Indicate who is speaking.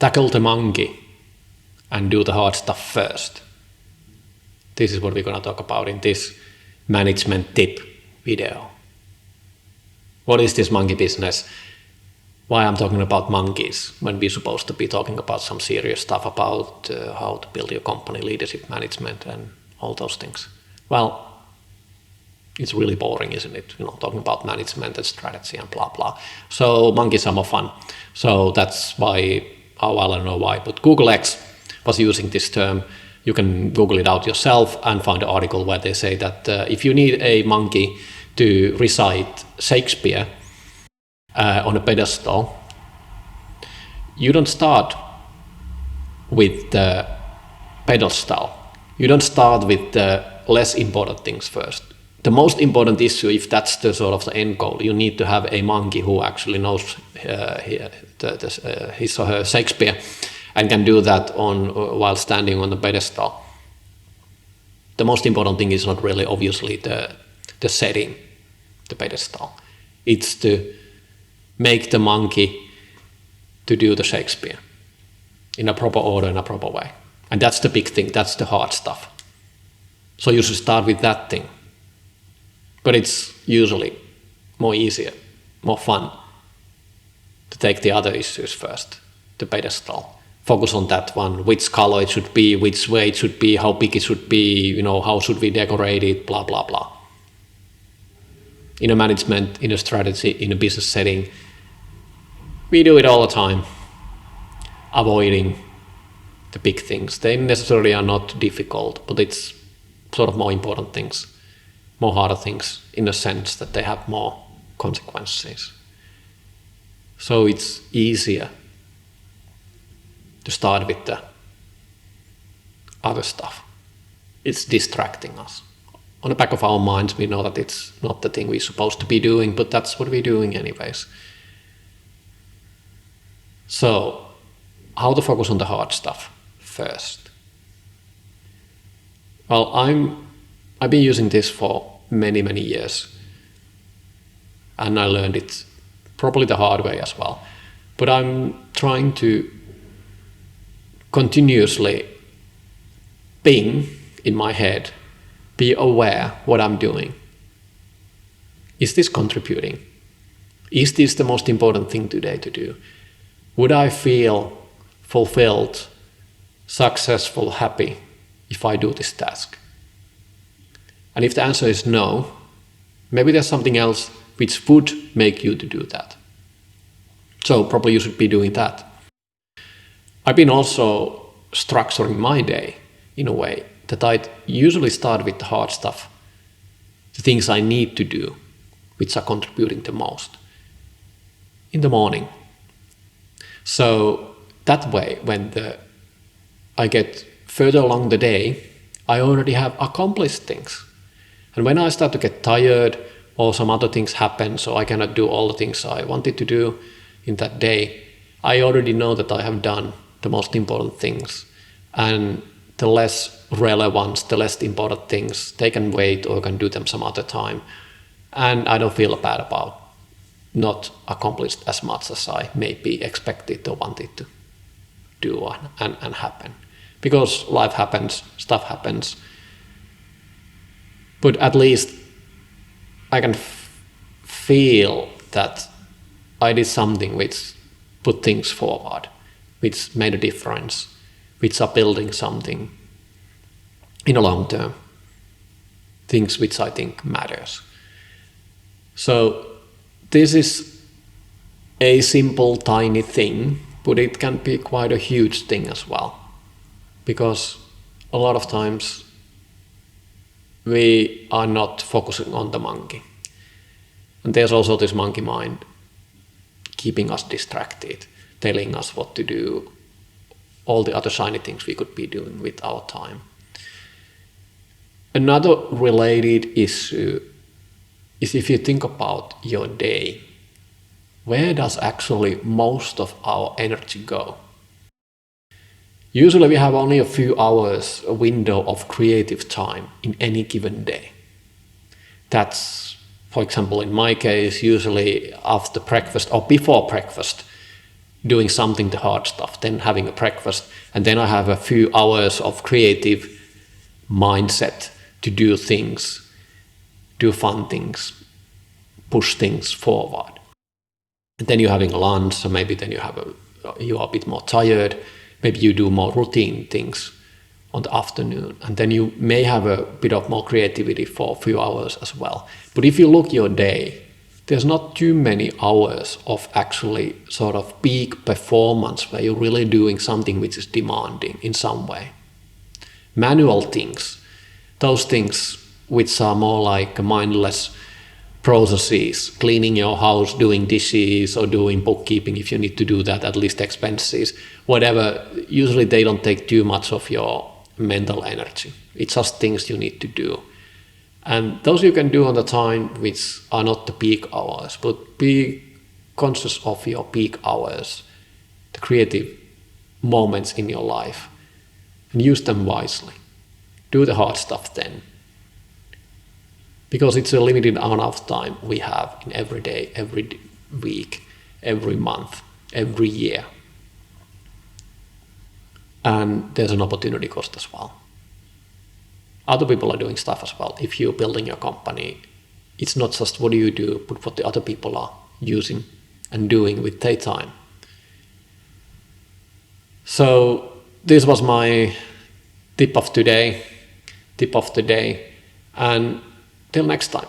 Speaker 1: tackle the monkey and do the hard stuff first. This is what we're going to talk about in this management tip video. What is this monkey business? Why I'm talking about monkeys when we're supposed to be talking about some serious stuff about how to build your company, leadership, management, and all those things. Well, it's really boring, isn't it? Talking about management and strategy and blah, blah. So monkeys are more fun. So that's why, I don't know why, but Google X was using this term. You can Google it out yourself and find an article where they say that if you need a monkey to recite Shakespeare on a pedestal, you don't start with the pedestal. You don't start with the less important things first. The most important issue, if that's the sort of the end goal, you need to have a monkey who actually knows his or her Shakespeare and can do that while standing on the pedestal. The most important thing is not really obviously the setting, the pedestal. It's to make the monkey to do the Shakespeare in a proper order, in a proper way. And that's the big thing, that's the hard stuff. So you should start with that thing. But it's usually more easier, more fun to take the other issues first, the pedestal. Focus on that one, which color it should be, which way it should be, how big it should be, how should we decorate it, blah, blah, blah. In a management, in a strategy, in a business setting, we do it all the time, avoiding the big things. They necessarily are not difficult, but it's sort of more important things, more harder things, in the sense that they have more consequences. So it's easier to start with the other stuff. It's distracting us. On the back of our minds, we know that it's not the thing we're supposed to be doing, but that's what we're doing anyways. So, how to focus on the hard stuff first? Well, I've been using this for many, many years, and I learned it probably the hard way as well. But I'm trying to continuously ping in my head, be aware what I'm doing. Is this contributing? Is this the most important thing today to do? Would I feel fulfilled, successful, happy if I do this task? And if the answer is no, maybe there's something else which would make you to do that. So probably you should be doing that. I've been also structuring my day in a way that I usually start with the hard stuff, the things I need to do, which are contributing the most, in the morning. So that way, when I get further along the day, I already have accomplished things. And when I start to get tired or some other things happen, so I cannot do all the things I wanted to do in that day, I already know that I have done the most important things, and the less relevant, the less important things, they can wait or can do them some other time. And I don't feel bad about not accomplished as much as I maybe expected or wanted to do and happen. Because life happens, stuff happens. But at least I can feel that I did something which put things forward, which made a difference, which are building something in the long term, things which I think matters. So this is a simple, tiny thing, but it can be quite a huge thing as well, because a lot of times we are not focusing on the monkey. And there's also this monkey mind keeping us distracted, telling us what to do, all the other shiny things we could be doing with our time. Another related issue is if you think about your day, where does actually most of our energy go? Usually we have only a few hours, a window of creative time in any given day. That's, for example, in my case, usually after breakfast or before breakfast, doing something, the hard stuff, then having a breakfast, and then I have a few hours of creative mindset to do things, do fun things, push things forward. And then you're having lunch, or maybe then you are a bit more tired, maybe you do more routine things on the afternoon, and then you may have a bit of more creativity for a few hours as well. But if you look your day, there's not too many hours of actually sort of peak performance where you're really doing something which is demanding in some way. Manual things, those things which are more like mindless processes, cleaning your house, doing dishes, or doing bookkeeping if you need to do that, at least expenses, whatever, usually they don't take too much of your mental energy. It's just things you need to do. And those you can do on the time which are not the peak hours, but be conscious of your peak hours, the creative moments in your life, and use them wisely. Do the hard stuff then. Because it's a limited amount of time we have in every day, every week, every month, every year. And there's an opportunity cost as well. Other people are doing stuff as well. If you're building your company, it's not just what do you do, but what the other people are using and doing with their time. So this was my tip of the day. And till next time.